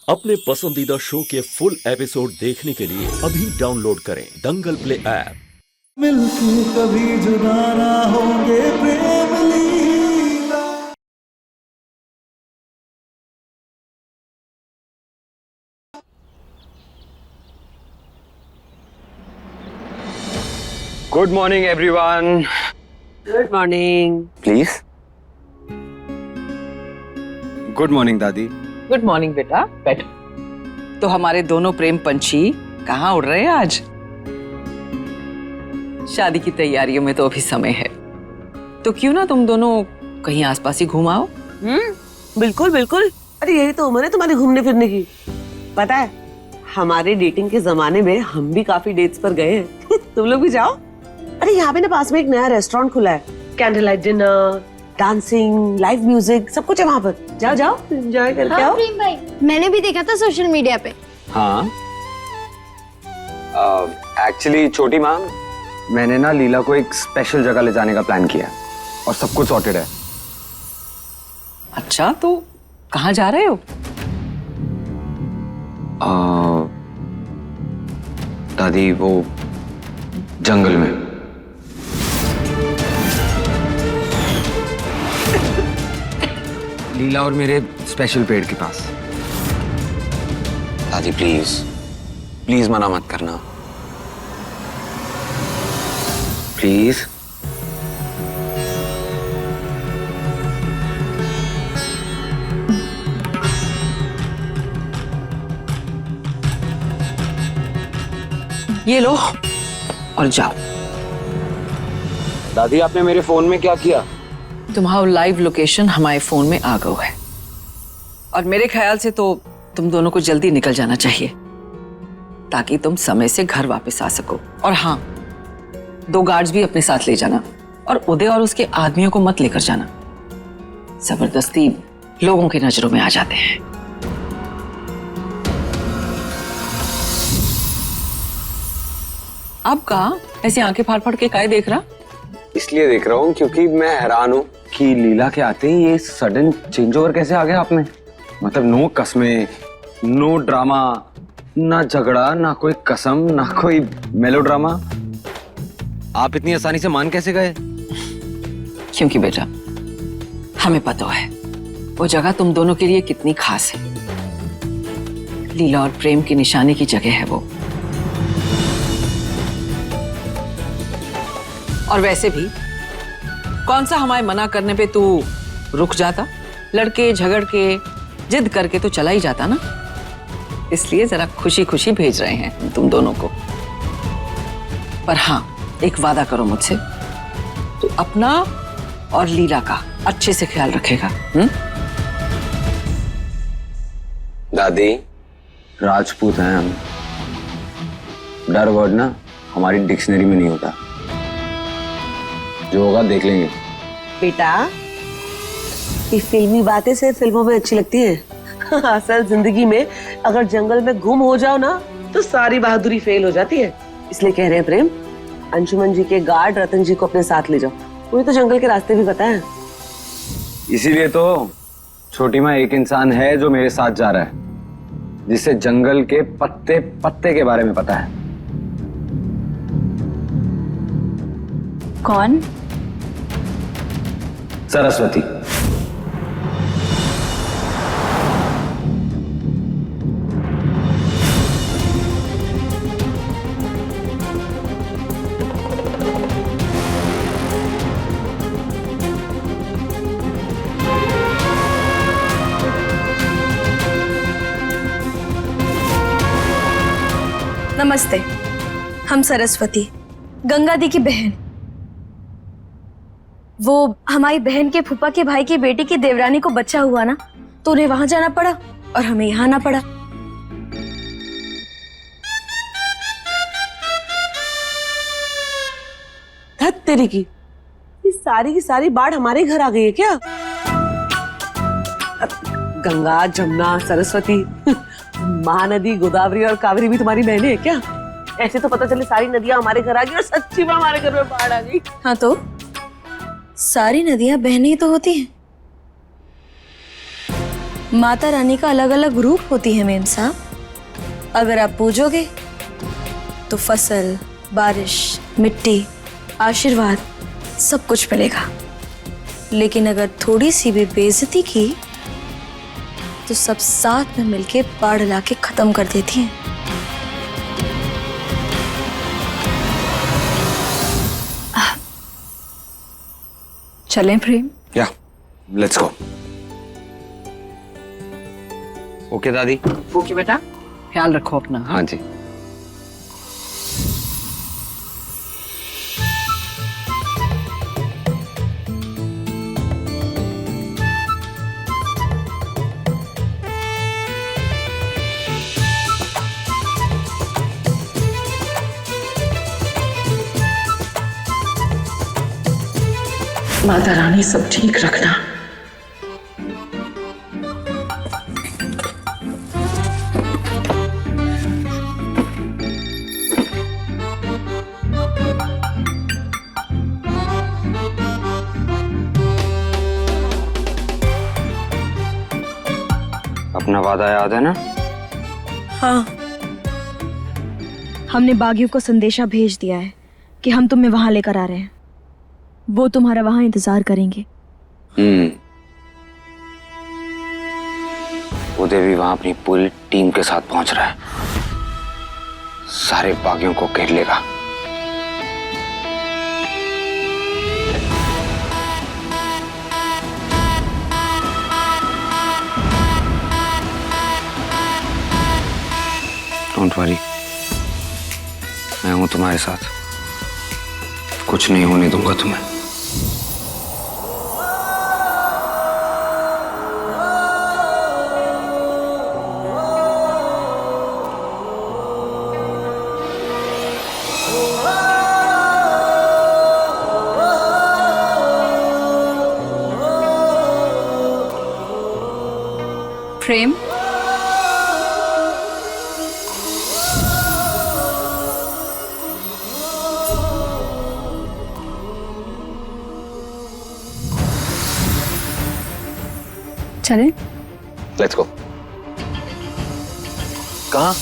अपने पसंदीदा शो के फुल एपिसोड देखने के लिए अभी डाउनलोड करें दंगल प्ले ऐप। मिलके कभी जुदा ना होंगे प्रेम लीला। Good morning everyone. Good morning. Please. Good morning दादी। गुड मॉर्निंग बेटा, बैठो। तो हमारे दोनों प्रेम पंछी कहाँ उड़ रहे हैं आज? शादी की तैयारियों में तो अभी समय है, तो क्यों ना तुम दोनों कहीं आसपास ही घूम आओ। बिल्कुल बिल्कुल। अरे यही तो उम्र है तुम्हारी घूमने फिरने की। पता है, हमारे डेटिंग के जमाने में हम भी काफी डेट्स पर गए हैं। तुम लोग भी जाओ। अरे यहाँ पे ना पास में एक नया रेस्टोरेंट खुला है, candle light dinner, dancing, live music, सब कुछ है वहाँ पर। जाओ जाओ, एंजॉय करके आओ। प्रेम भाई, मैंने भी देखा था सोशल मीडिया पे। हाँ, एक्चुअली छोटी माँ, मैंने ना लीला को एक स्पेशल जगह ले जाने का प्लान किया और सब कुछ सॉर्टेड है। अच्छा, तो कहाँ जा रहे हो? दादी, वो जंगल में। लीला और मेरे स्पेशल पेड़ के पास। दादी प्लीज प्लीज मना मत करना, प्लीज। ये लो और जाओ। दादी, आपने मेरे फोन में क्या किया? तुम्हारा लाइव लोकेशन हमारे फोन में आ गया है, और मेरे ख्याल से तो तुम दोनों को जल्दी निकल जाना चाहिए ताकि तुम समय से घर वापस आ सको। और हाँ, 2 गार्ड्स भी अपने साथ ले जाना, और उदय और उसके आदमियों को मत लेकर जाना। जबरदस्ती लोगों की नजरों में आ जाते हैं। अब कहा ऐसे आंखें फाड़ फाड़ के काहे देख रहा? इसलिए देख रहा हूँ क्योंकि मैं हैरान हूँ कि लीला के आते ही ये सडन चेंज ओवर कैसे आ गया आप में। मतलब नो कसमें, नो ड्रामा, ना झगड़ा, ना कोई कसम, ना कोई मेलोड्रामा। आप इतनी आसानी से मान कैसे गए? क्योंकि बेटा, हमें पता है वो जगह तुम दोनों के लिए कितनी खास है। लीला और प्रेम की निशानी की जगह है वो। और वैसे भी कौन सा हमारे मना करने पे तू रुक जाता? लड़के झगड़ के जिद करके तो चला ही जाता ना। इसलिए जरा खुशी खुशी भेज रहे हैं तुम दोनों को। पर हाँ, एक वादा करो मुझसे, तू अपना और लीला का अच्छे से ख्याल रखेगा। दादी, राजपूत हैं हम। डर वर्ड ना हमारी डिक्शनरी में नहीं होता। जो होगा देख लेंगे। बेटा, ये फिल्मी बातें सिर्फ फिल्मों में अच्छी लगती हैं। असल जिंदगी में अगर जंगल में गुम हो जाओ ना, तो सारी बहादुरी फेल हो जाती है। इसलिए कह रहे हैं प्रेम, अंशुमन जी के गार्ड रतन जी को अपने साथ ले जाओ। उन्हें तो जंगल के रास्ते भी पता है। इसीलिए तो छोटी माँ एक इंसान है जो मेरे साथ जा रहा है, जिसे जंगल के पत्ते पत्ते के बारे में पता है। कौन? सरस्वती। नमस्ते, हम सरस्वती, गंगा दी की बहन। वो हमारी बहन के फूफा के भाई की बेटी की देवरानी को बच्चा हुआ ना, तो उन्हें वहां जाना पड़ा और हमें यहाँ आना पड़ा। धत तेरी की सारी बाढ़ हमारे घर आ गई है क्या? गंगा, जमुना, सरस्वती, महानदी, गोदावरी और कावेरी भी तुम्हारी बहनें हैं क्या? ऐसे तो पता चले सारी नदियां हमारे घर आ गई और सच्ची में हमारे घर में बाढ़ आ गई। हाँ, तो सारी नदियां बहने ही तो होती हैं। माता रानी का अलग अलग रूप होती है मेम साहब। अगर आप पूजोगे तो फसल, बारिश, मिट्टी, आशीर्वाद सब कुछ मिलेगा। लेकिन अगर थोड़ी सी भी बेइज्जती की तो सब साथ में मिलके बाढ़ ला के खत्म कर देती हैं। चलें प्रेम? या लेट्स गो। ओके दादी। ओके बेटा, ख्याल रखो अपना। हाँ जी। माता रानी सब ठीक रखना। अपना वादा याद है ना? हाँ, हमने बागियों को संदेशा भेज दिया है कि हम तुम्हें वहां लेकर आ रहे हैं। वो तुम्हारा वहां इंतजार करेंगे। उदय भी वहां अपनी पूरी टीम के साथ पहुंच रहा है। सारे बागियों को घेर लेगा। डोंट वरी, मैं हूं तुम्हारे साथ। कुछ नहीं होने दूंगा तुम्हें। प्रेम, चलें? Let's go. कहाँ?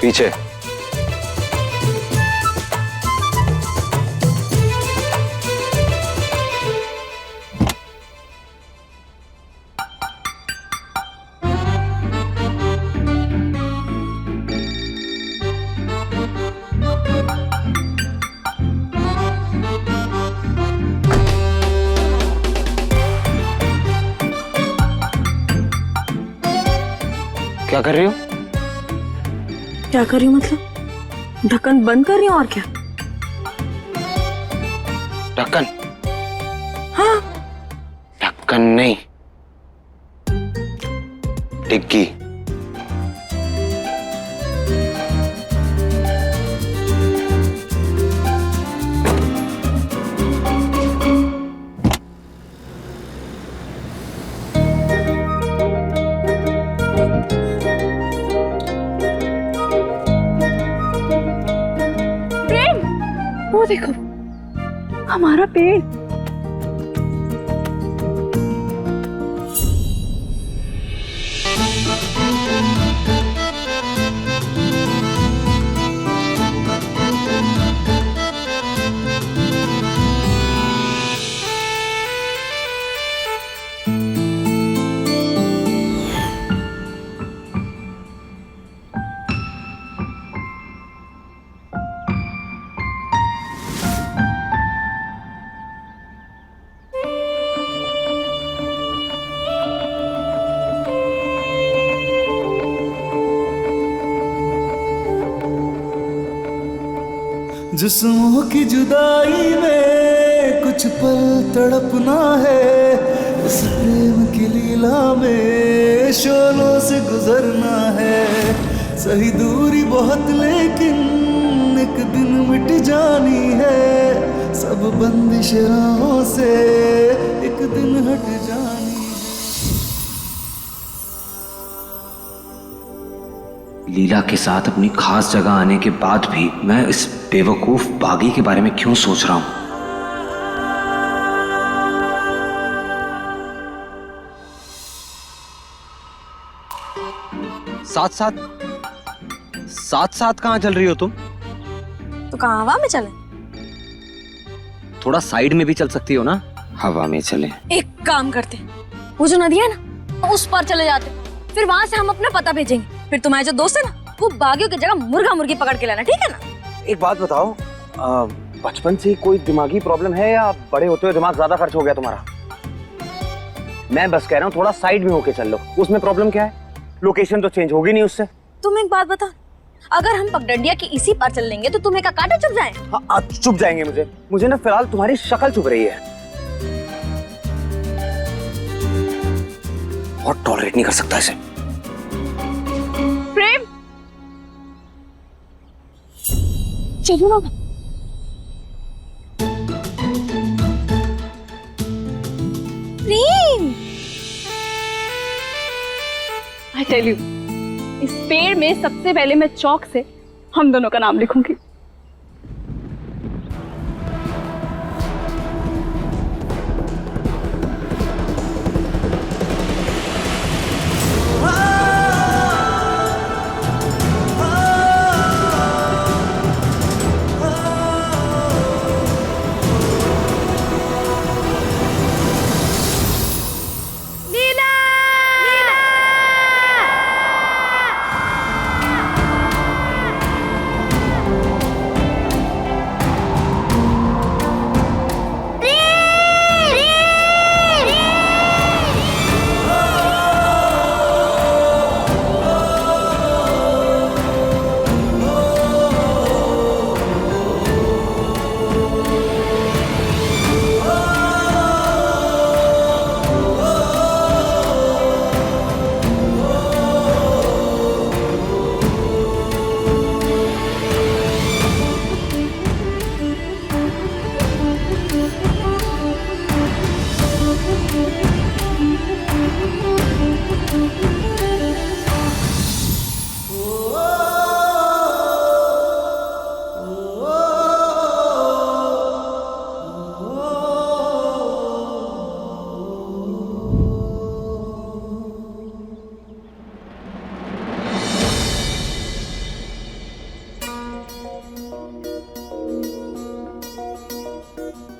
पीछे। क्या कर रही हो? क्या कर रही हूँ मतलब? ढक्कन बंद कर रही हूँ और क्या? ढक्कन? हाँ। ढक्कन नहीं, डिग्गी। वो देखो, हमारा पेड़। जिस्मों की जुदाई में कुछ पल तड़पना है, इस प्रेम की लीला में शोलों से गुजरना है। सही दूरी बहुत लेकिन एक दिन मिट जानी है, सब बंदिश राहों से एक दिन हट जानी है। लीला के साथ अपनी खास जगह आने के बाद भी मैं इस बेवकूफ बागी के बारे में क्यों सोच रहा हूं? साथ कहां चल रही हो तुम? तो कहाँ हवा में चले? थोड़ा साइड में भी चल सकती हो ना, हवा में चले। एक काम करते, वो जो नदी है ना उस पार चले जाते, फिर वहां से हम अपना पता भेजेंगे। फिर तुम्हारे जो दोस्त है ना वो बागियों की जगह मुर्गा मुर्गी पकड़ के लाना, ठीक है ना? एक बात बताओ, बचपन से कोई दिमागी प्रॉब्लम है या बड़े होते हुए दिमाग ज्यादा खर्च हो गया तुम्हारा? मैं बस कह रहा हूँ थोड़ा साइड में होके चल लो, उसमें प्रॉब्लम क्या है? लोकेशन तो चेंज होगी नहीं उससे। तुम एक बात बता, अगर हम पगडंडिया की इसी पार चल लेंगे तो तुम्हें का कांटे चुभ जाए? हाँ, चुप जाएंगे। मुझे ना फिलहाल तुम्हारी शक्ल चुभ रही है, और टॉलरेट नहीं कर सकता इसे। प्रेम, चलो ना। प्रेम, आई टेल यू, इस पेड़ में सबसे पहले मैं चौक से हम दोनों का नाम लिखूंगी।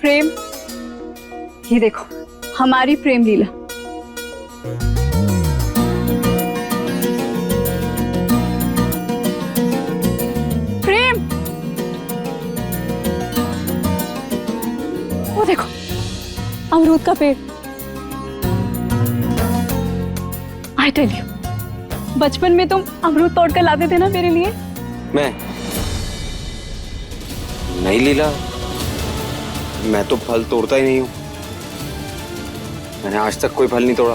प्रेम, ये देखो हमारी प्रेम लीला। प्रेम, वो देखो अमरूद का पेड़। आई टेल यू, बचपन में तुम अमरूद तोड़ कर लाते थे ना मेरे लिए। मैं नहीं लीला, मैं तो फल तोड़ता ही नहीं हूं, मैंने आज तक कोई फल नहीं तोड़ा।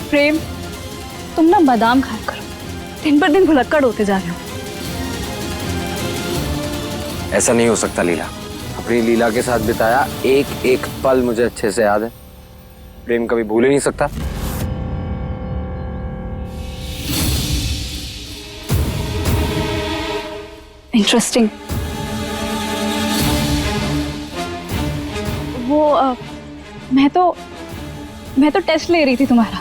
प्रेम, तुम ना बादाम खाया करो, दिन पर दिन भुलक्कड़ होते जा रहे हो। ऐसा नहीं हो सकता लीला, अपनी लीला के साथ बिताया एक एक पल मुझे अच्छे से याद है, प्रेम कभी भूल ही नहीं सकता। इंटरेस्टिंग। वो मैं तो टेस्ट ले रही थी तुम्हारा।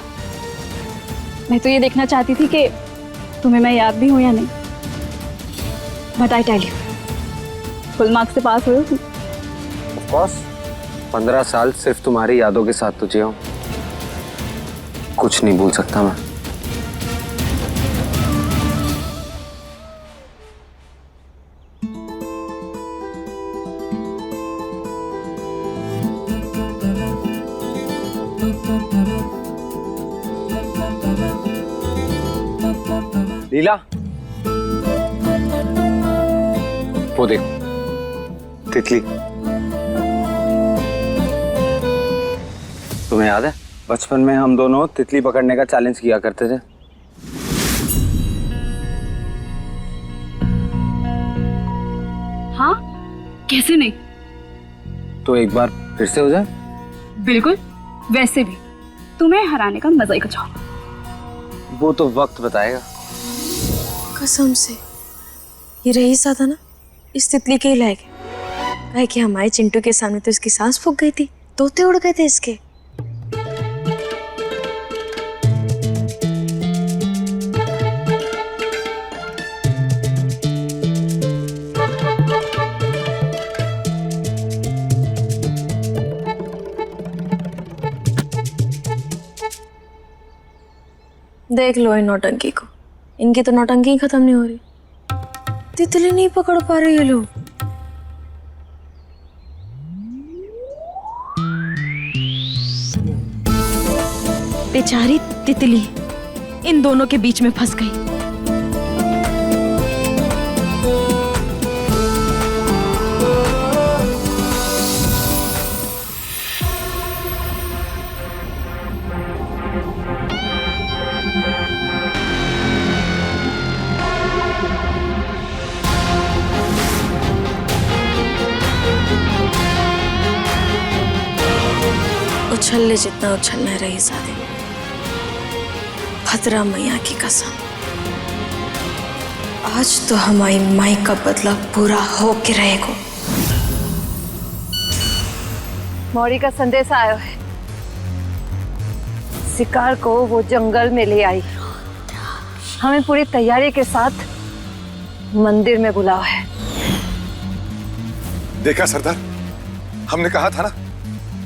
मैं तो ये देखना चाहती थी कि तुम्हें मैं याद भी हूं या नहीं। But I tell you, full marks से पास हुए हो तुम। ऑफ कोर्स, 15 साल सिर्फ तुम्हारी यादों के साथ तो जिया हूं, कुछ नहीं भूल सकता मैं। लीला, वो देखो तितली। तुम्हें याद है बचपन में हम दोनों तितली पकड़ने का चैलेंज किया करते थे? हाँ, कैसे नहीं। तो एक बार फिर से हो जाए। बिल्कुल, वैसे भी तुम्हें हराने का मजा ही कुछ और। वो तो वक्त बताएगा। कसम से ये रईसा था ना, इस तितली के ही लायक है। काहे कि हमारे चिंटू के सामने तो इसकी सांस फूक गई थी, तोते उड़ गए थे इसके। देख लो इन नौटंकी को, इनकी तो नौटंकी ही खत्म नहीं हो रही। तितली नहीं पकड़ पा रहे ये लोग। बेचारी तितली इन दोनों के बीच में फंस गई। उछलने जितना उछलना रही सादे, भद्रा मैया की कसम, आज तो हमारी माई का बदला पूरा हो के रहेगा। मौरी का संदेश आया है, शिकार को वो जंगल में ले आई। हमें पूरी तैयारी के साथ मंदिर में बुलावा है। देखा सरदार, हमने कहा था ना,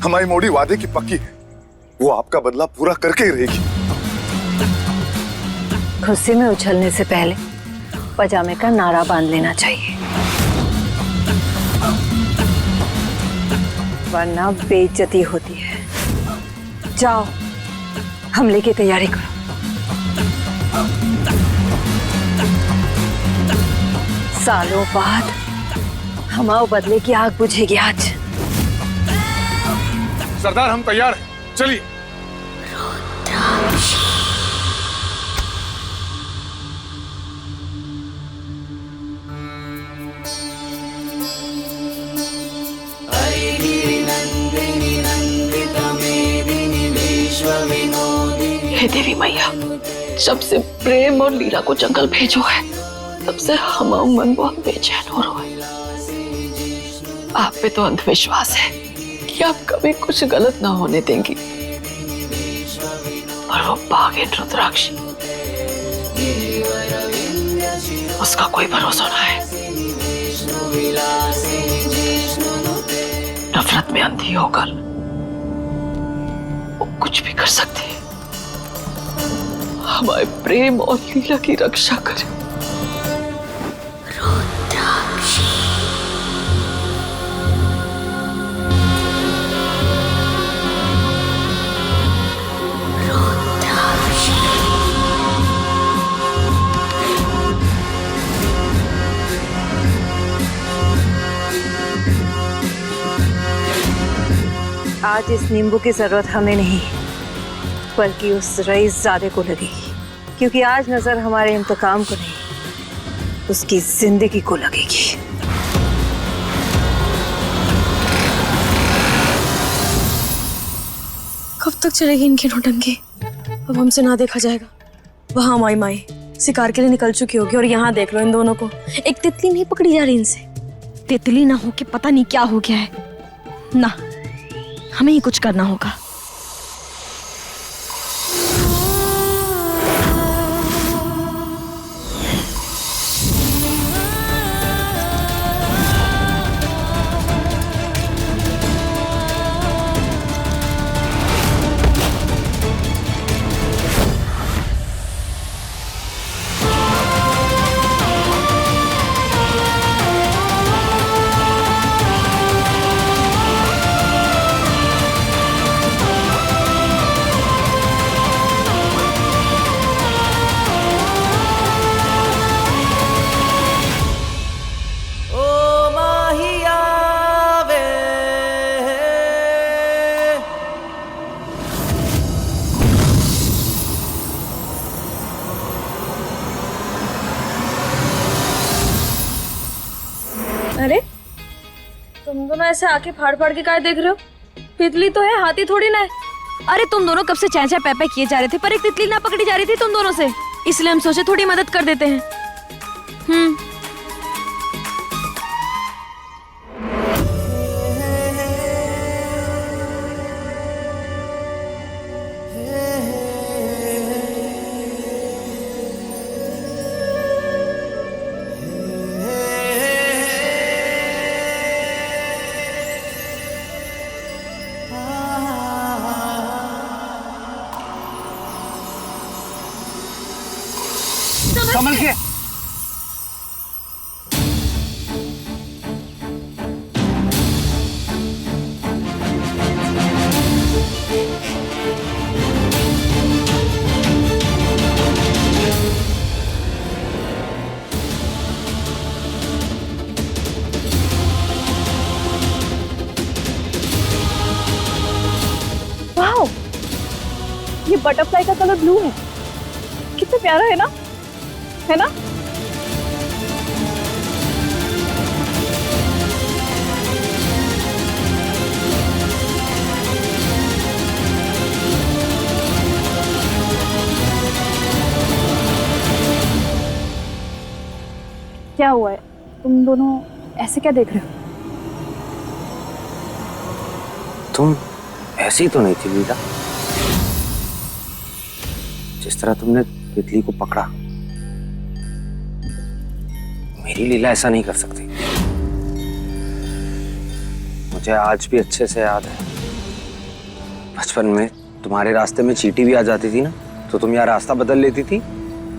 हमारी मोड़ी वादे की पक्की है, वो आपका बदला पूरा करके ही रहेगी। खुशी में उछलने से पहले पजामे का नारा बांध लेना चाहिए, वरना बेइज्जती होती है। जाओ, हमले की तैयारी करो। सालों बाद हमारे बदले की आग बुझेगी आज। सरदार हम तैयार हैं, चलिए। हे देवी मैया, जब से प्रेम और लीला को जंगल भेजो है, तब से हमारा मन बहुत बेचैन हो रहा है। आप पे तो अंधविश्वास है कि आप कभी कुछ गलत ना होने देंगी, पर वो भागिन रुद्राक्ष, उसका कोई भरोसा ना है। नफरत में अंधी होकर वो कुछ भी कर सकती है। हमारे प्रेम और लीला की रक्षा करें। आज इस नींबू की जरूरत हमें नहीं, बल्कि उस रईसजादे को लगेगी, क्योंकि आज नजर हमारे इंतकाम को नहीं, उसकी जिंदगी को लगेगी। कब तक चलेगी इनकी नौटंकी? अब हमसे ना देखा जाएगा। वहां हमारी माई शिकार के लिए निकल चुकी होगी, और यहाँ देख लो इन दोनों को, एक तितली नहीं पकड़ी जा रही इनसे। तितली ना हो के पता नहीं क्या हो गया है ना, हमें ही कुछ करना होगा। अरे तुम दोनों ऐसे आके फाड़ फाड़ के काय देख रहे हो? तितली तो है, हाथी थोड़ी ना है। अरे तुम दोनों कब से चैं चैं पै पै किए जा रहे थे, पर एक तितली ना पकड़ी जा रही थी तुम दोनों से, इसलिए हम सोचे थोड़ी मदद कर देते हैं। संभल के। वाओ, ये बटरफ्लाई का कलर ब्लू है, कितना प्यारा है ना, है ना? क्या हुआ है? तुम दोनों ऐसे क्या देख रहे हो? तुम ऐसी तो नहीं थी लीला, जिस तरह तुमने तितली को पकड़ा। मेरी लीला ऐसा नहीं कर सकती। मुझे आज भी अच्छे से याद है, बचपन में तुम्हारे रास्ते में चींटी भी आ जाती थी ना, तो तुम या रास्ता बदल लेती थी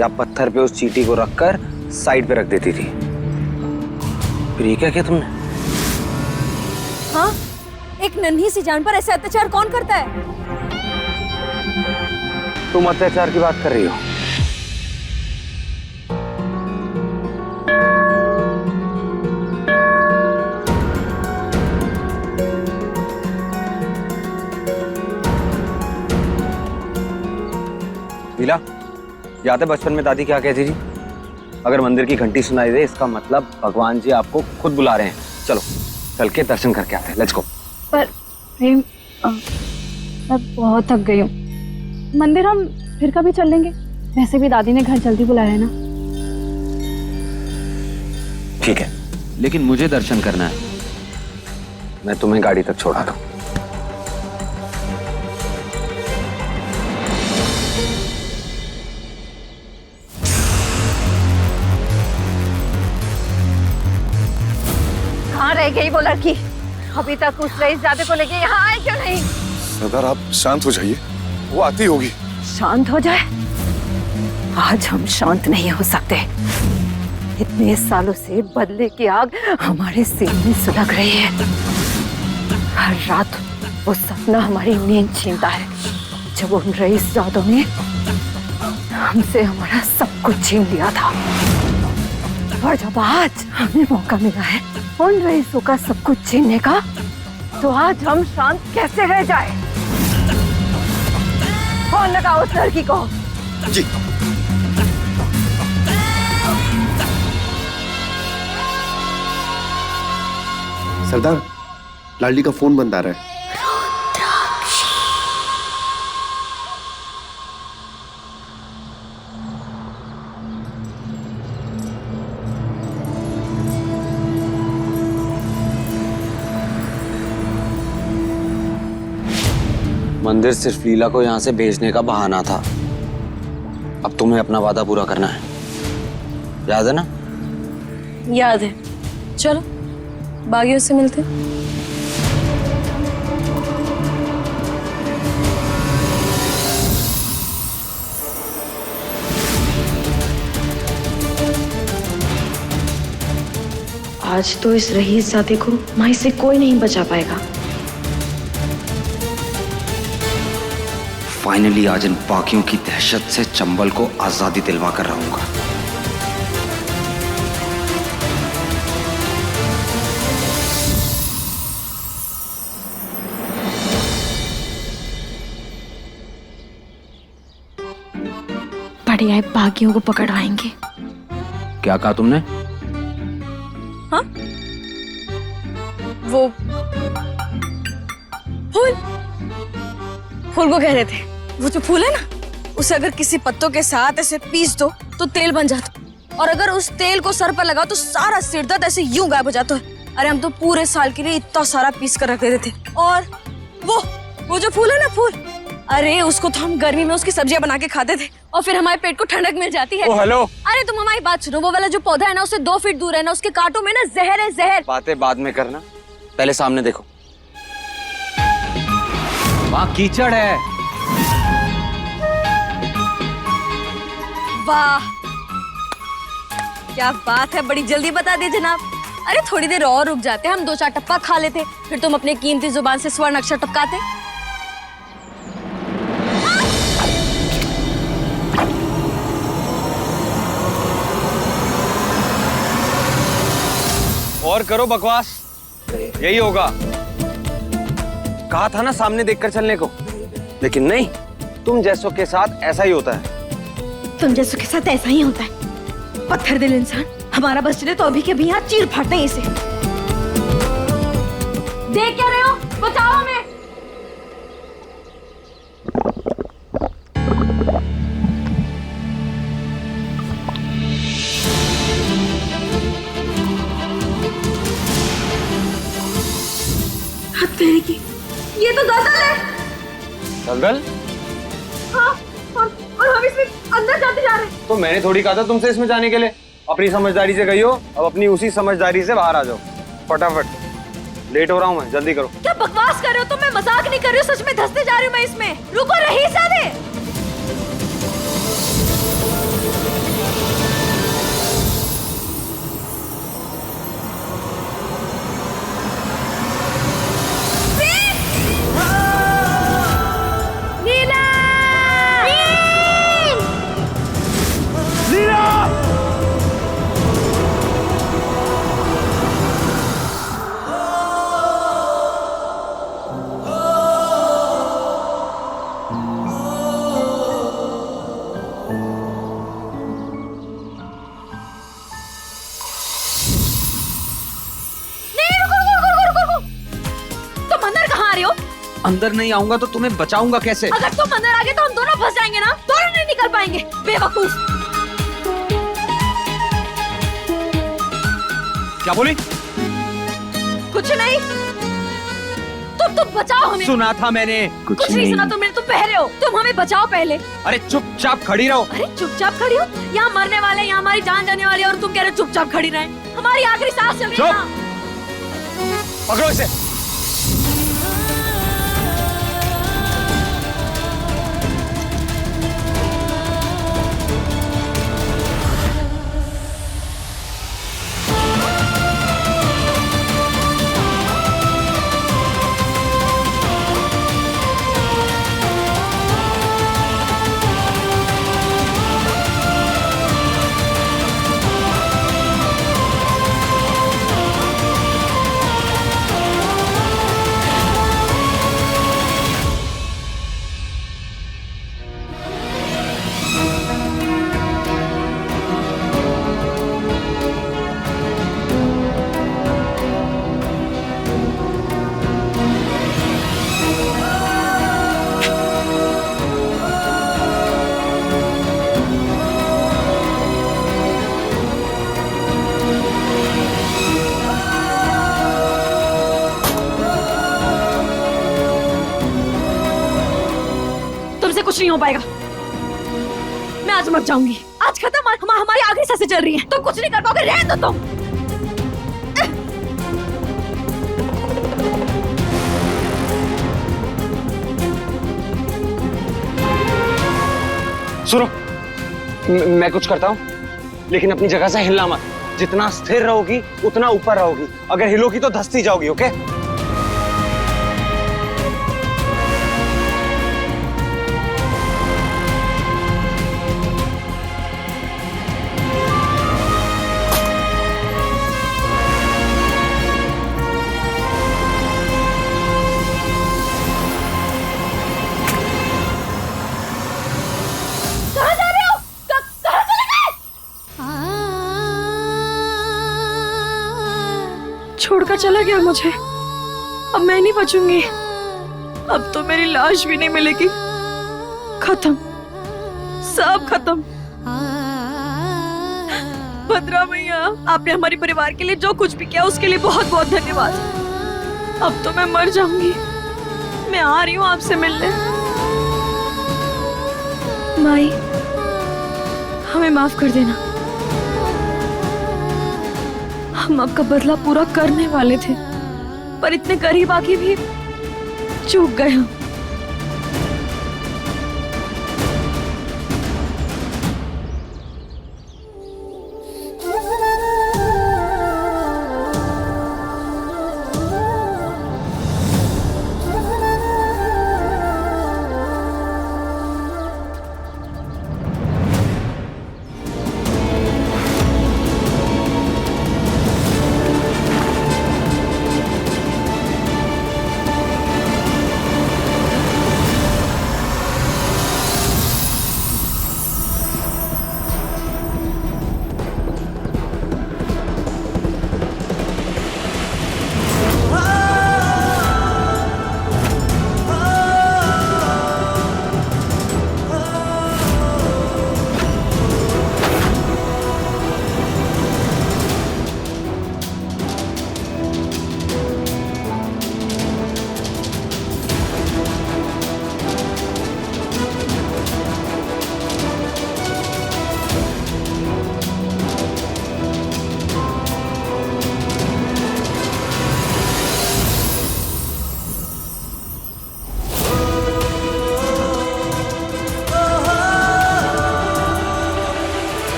या पत्थर पे उस चींटी को रखकर साइड पे रख देती थी। फिर ये क्या किया तुमने? हाँ, एक नन्ही सी जान पर ऐसे अत्याचार कौन करता है? तुम अत्याचार की बात कर रही हो? लीला, याद है बचपन में दादी क्या कहती थी? अगर मंदिर की घंटी सुनाई दे, इसका मतलब भगवान जी आपको खुद बुला रहे हैं। चलो चल के दर्शन करके आते हैं, लेट्स गो। पर प्रेम, मैं बहुत थक गई हूँ। मंदिर हम फिर कभी चल लेंगे, वैसे भी दादी ने घर जल्दी बुलाया है ना। ठीक है, लेकिन मुझे दर्शन करना है। मैं तुम्हें गाड़ी तक छोड़ा दूं। कहाँ रह गई वो लड़की? अभी तक उस रईसजादे को लेके यहाँ आए क्यों नहीं? सरदार आप शांत हो जाइए, वो आती होगी। शांत हो जाए? आज हम शांत नहीं हो सकते। इतने सालों से बदले की आग हमारे सीने में सुलग रही है। हर रात वो सपना हमारी नींद छीनता है, जब उन रईसजादों ने हमसे हमारा सब कुछ छीन लिया था। और जब आज हमें मौका मिला है उन रईसों का सब कुछ छीनने का, तो आज हम शांत कैसे रह जाए? फोन लगाओ उस लड़की को। जी। सरदार, लाडली का फोन बंद आ रहा है। मंदिर सिर्फ लीला को यहाँ से भेजने का बहाना था। अब तुम्हें अपना वादा पूरा करना है, याद है ना? याद है। चलो बागियों से मिलते। आज तो इस रईसजादे को माई से कोई नहीं बचा पाएगा। फाइनली आज इन बागियों की दहशत से चंबल को आजादी दिलवा कर रहूंगा। बढ़िया, बागियों को पकड़वाएंगे। क्या कहा तुमने? हाँ, वो फूल फूल को कह रहे थे। वो जो फूल है ना, उसे अगर किसी पत्तों के साथ ऐसे पीस दो तो तेल बन जाता। और अगर उस तेल को सर पर लगा तो सारा सिर दर्द ऐसे यूं गायब हो जाता है। अरे हम तो पूरे साल के लिए इतना सारा पीस कर रख देते थे। और वो जो फूल है ना, फूल, अरे उसको तो हम गर्मी में उसकी सब्जियां बना के खाते थे और फिर हमारे पेट को ठंडक मिल जाती है। ओ हेलो, अरे तुम हमारी बात सुनो, वो वाला जो पौधा है ना उससे 2 फीट दूर है ना, उसके कांटों में ना जहर है, जहर। बातें बाद में करना, पहले सामने देखो, वहाँ कीचड़ है। वाह क्या बात है, बड़ी जल्दी बता दिए जनाब। अरे थोड़ी देर और रुक जाते, हम 2-4 टप्पा खा लेते, फिर तुम अपने कीमती जुबान से स्वर्ण अक्षर टपकाते। और करो बकवास, यही होगा। कहा था ना सामने देखकर चलने को, लेकिन नहीं, तुम जैसों के साथ ऐसा ही होता है। तुम जैसों के साथ ऐसा ही होता है, पत्थर दिल इंसान। हमारा बस चले तो अभी के भी यहाँ चीर फाड़ते हैं इसे। देख क्या रहे हो, बचाओ हमें। तेरी की, ये तो दलदल है। दलदल? हाँ, और हम इसमें अंदर जाते जा रहे हैं। तो मैंने थोड़ी कहा था तुमसे इसमें जाने के लिए। अपनी समझदारी से गई हो, अब अपनी उसी समझदारी से बाहर आ जाओ फटाफट। लेट हो रहा हूँ मैं, जल्दी करो। क्या बकवास कर रहे हो तुम? मैं मजाक नहीं कर रही हूँ, सच में धंसने जा रही हूँ मैं इसमें। रुको, रही सादे। अंदर नहीं आऊंगा तो तुम्हें बचाऊंगा कैसे? अगर तुम अंदर आ गए तो हम दोनों फंस जाएंगे ना, दोनों नहीं निकल पाएंगे। बेवकूफ। क्या बोली? कुछ नहीं, तुम बचाओ हमें। सुना था मैंने। कुछ नहीं सुना तुमने, तुम बहरे हो। तुम हमें बचाओ पहले। अरे चुपचाप खड़ी रहो। अरे चुपचाप खड़ी हो? यहाँ मरने वाले, यहाँ हमारी जान जाने वाली है और तुम कह रहे हो चुपचाप खड़ी रहे। हमारी आखिरी सांस चल रही है। पकड़ो इसे। कुछ नहीं हो पाएगा। मैं आज मर जाऊंगी, आज खत्म। हमारी आखिरी सांसें चल रही हैं। तुम कुछ नहीं कर पाओगे, रहने दो तुम। सुनो, मैं कुछ करता हूँ, लेकिन अपनी जगह से हिलना मत। जितना स्थिर रहोगी उतना ऊपर रहोगी। अगर हिलोगी तो धंसती जाओगी। ओके? छोड़कर चला गया मुझे, अब मैं नहीं बचूंगी। अब तो मेरी लाश भी नहीं मिलेगी। खत्म, सब खत्म। भद्रा भैया, आपने हमारे परिवार के लिए जो कुछ भी किया उसके लिए बहुत बहुत धन्यवाद। अब तो मैं मर जाऊंगी। मैं आ रही हूँ आपसे मिलने। माई, हमें माफ कर देना। हम आपका बदला पूरा करने वाले थे, पर इतने करीब आके भी चूक गए हम।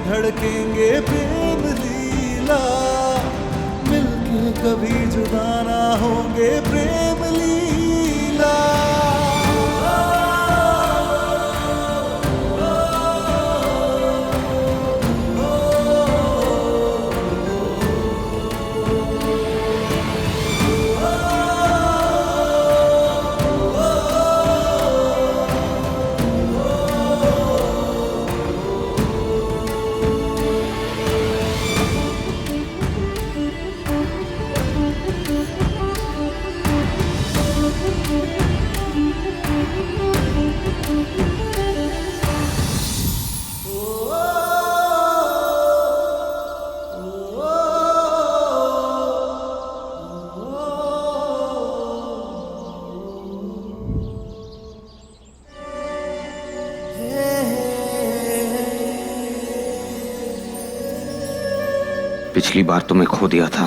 धड़केंगे प्रेम लीला, मिलके कभी जुदा ना होंगे प्रेम लीला। पिछली बार तुम्हें खो दिया था,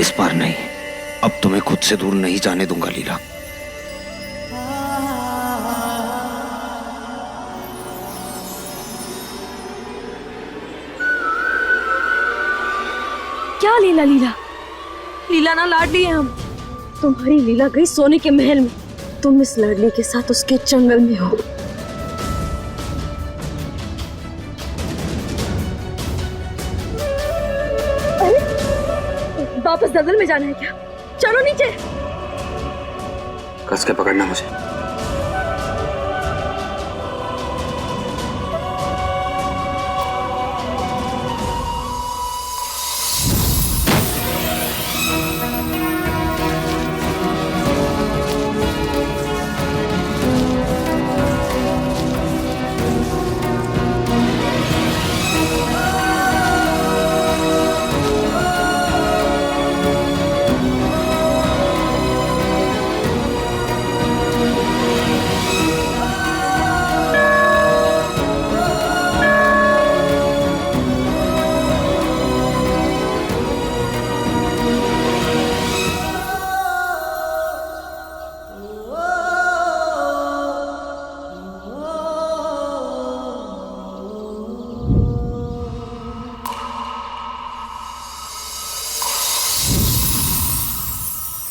इस बार नहीं। अब तुम्हें खुद से दूर नहीं जाने दूंगा लीला। क्या लीला? लीला लीला ना लाडली है हम। तुम्हारी लीला गई सोने के महल में, तुम इस लाडली के साथ उसके जंगल में हो। वापस जंगल में जाना है क्या? चलो नीचे। कस के पकड़ना मुझे।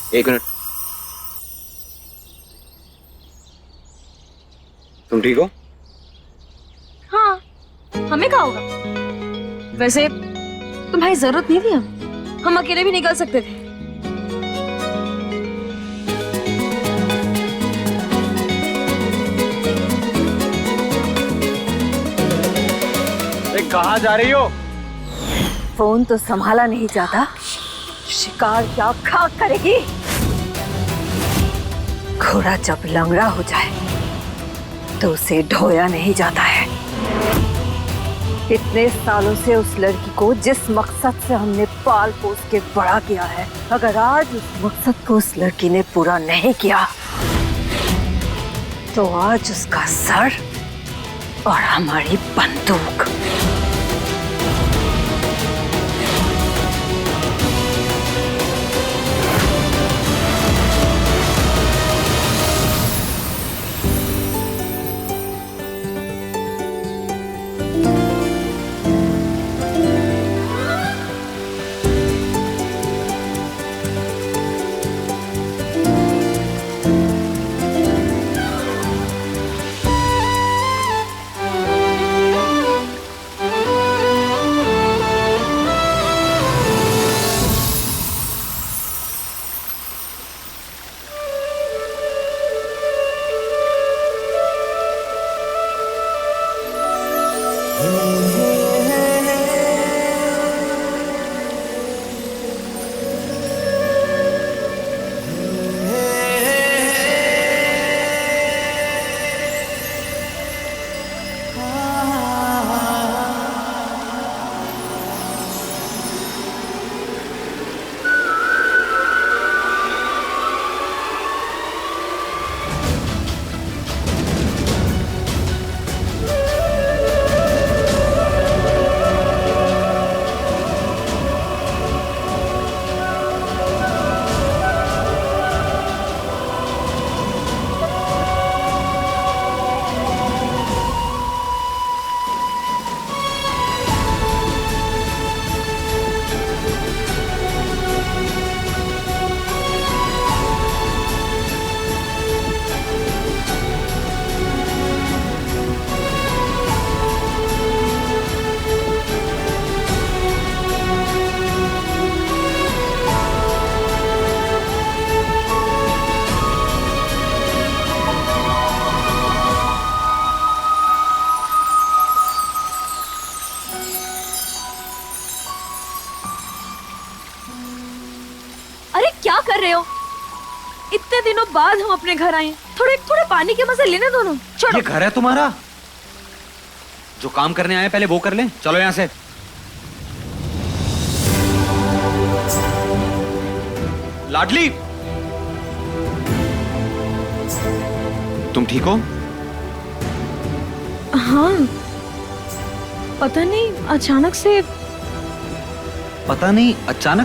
एक मिनट, तुम ठीक हो? हाँ, हमें क्या होगा? वैसे तुम्हारी जरूरत नहीं थी, हम अकेले भी निकल सकते थे। कहाँ जा रही हो? फोन तो संभाला नहीं जाता, शिकार क्या खाक करेगी? घोड़ा जब लंगड़ा हो जाए तो उसे ढोया नहीं जाता है। इतने सालों से उस लड़की को जिस मकसद से हमने पाल पोस के बड़ा किया है, अगर आज उस मकसद को उस लड़की ने पूरा नहीं किया तो आज उसका सर और हमारी बंदूक। क्या कर रहे हो? इतने दिनों बाद हम अपने घर आए, थोड़े थोड़े पानी के मजे लेने दो ना। छोड़ो। ये घर है तुम्हारा? जो काम करने आए पहले वो कर लें। चलो यहां से। लाडली, तुम ठीक हो? हाँ, पता नहीं अचानक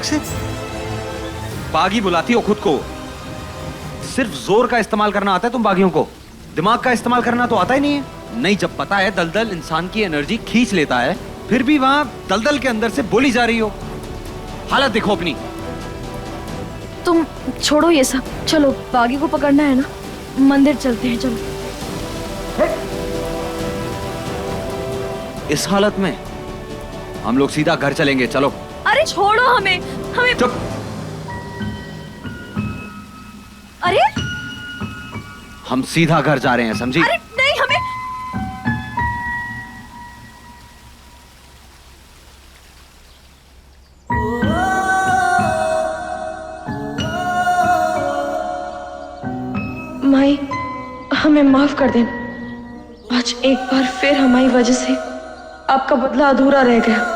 से बागी बुलाती हो खुद को। सिर्फ जोर का इस्तेमाल करना आता है तुम बागियों को, दिमाग का इस्तेमाल करना तो आता ही नहीं है। नहीं, जब पता है दलदल इंसान की एनर्जी खींच लेता है, फिर भी वहां दलदल के अंदर से बोली जा रही हो। हालत देखो अपनी। तुम छोड़ो ये सब, चलो बागी को पकड़ना है ना, मंदिर चलते हैं। चलो। इस हालत में हम लोग सीधा घर चलेंगे। चलो। अरे छोड़ो हमें। चुप। अरे हम सीधा घर जा रहे हैं, समझी? अरे नहीं, हमें माई, हमें माफ कर देना। आज एक बार फिर हमारी वजह से आपका बदला अधूरा रह गया।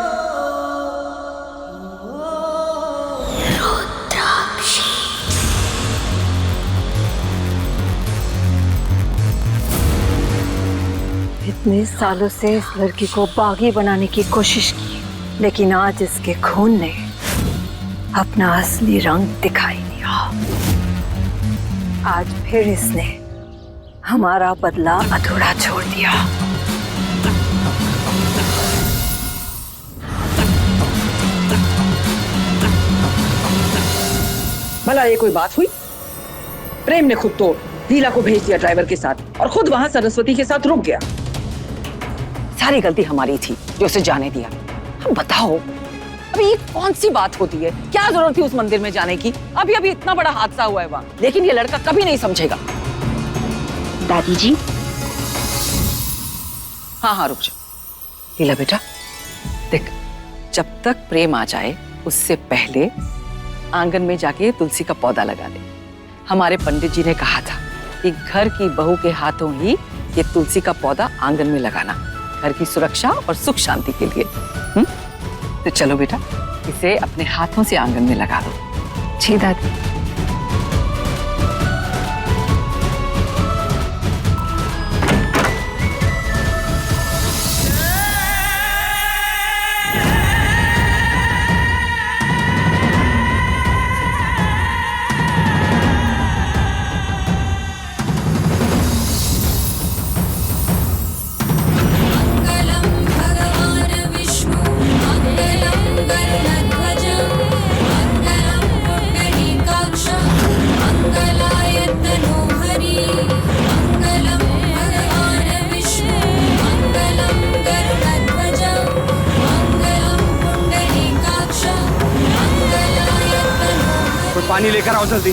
इतने सालों से इस लड़की को बागी बनाने की कोशिश की, लेकिन आज इसके खून ने अपना असली रंग दिखाई दिया। आज फिर इसने हमारा बदला अधूरा छोड़ दिया। भला ये कोई बात हुई? प्रेम ने खुद तो लीला को भेज दिया ड्राइवर के साथ और खुद वहां सरस्वती के साथ रुक गया। सारी गलती हमारी थी जो उसे जाने दिया। हम बताओ, अभी ये कौन सी बात होती है? क्या जरूरत थी उस मंदिर में जाने की? अभी अभी इतना बड़ा हादसा हुआ है वहां, लेकिन ये लड़का कभी नहीं समझेगा। दादी जी। हाँ, रुक जाओ। लीला बेटा, देख, जब तक प्रेम आ जाए उससे पहले आंगन में जाके तुलसी का पौधा लगा दे। हमारे पंडित जी ने कहा था कि घर की बहू के हाथों ही ये तुलसी का पौधा आंगन में लगाना, घर की सुरक्षा और सुख शांति के लिए। तो चलो बेटा, इसे अपने हाथों से आंगन में लगा दो। जी दादी। पानी लेकर आओ जल्दी।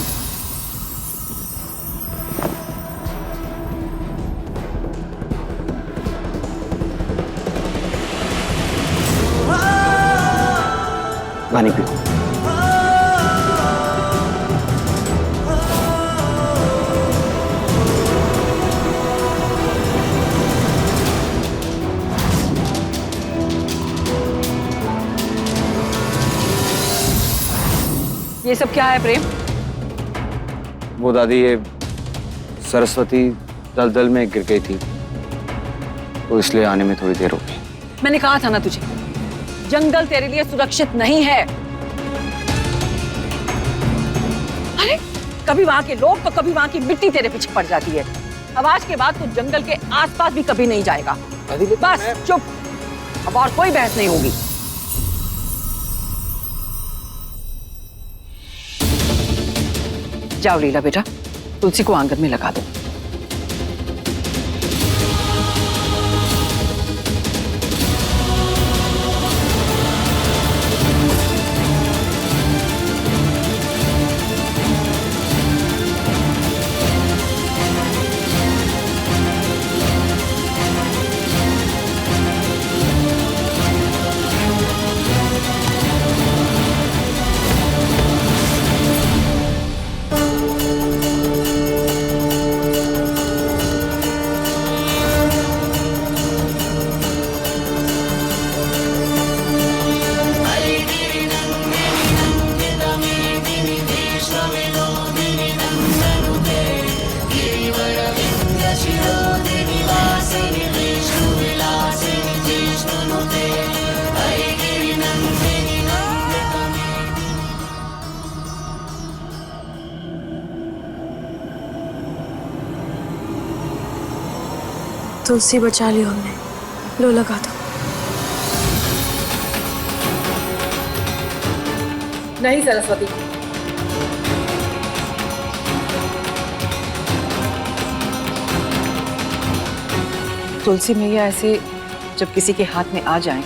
पानी पियो। ये सब क्या है प्रेम? वो दादी, ये सरस्वती दलदल में गिर गई थी तो इसलिए आने में थोड़ी देर हो गई। मैंने कहा था ना तुझे, जंगल तेरे लिए सुरक्षित नहीं है। अरे कभी वहां के लोग तो कभी वहां की मिट्टी तेरे पीछे पड़ जाती है। अब आज के बाद तू जंगल के आसपास भी कभी नहीं जाएगा। बस चुप, अब और कोई बहस नहीं होगी। जाओ लीला बेटा, तुलसी को आंगन में लगा दो। तुलसी बचा ली हमने, लो लगा दो। नहीं सरस्वती, तुलसी मैया ऐसे जब किसी के हाथ में आ जाएं,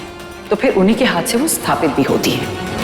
तो फिर उन्हीं के हाथ से वो स्थापित भी होती है।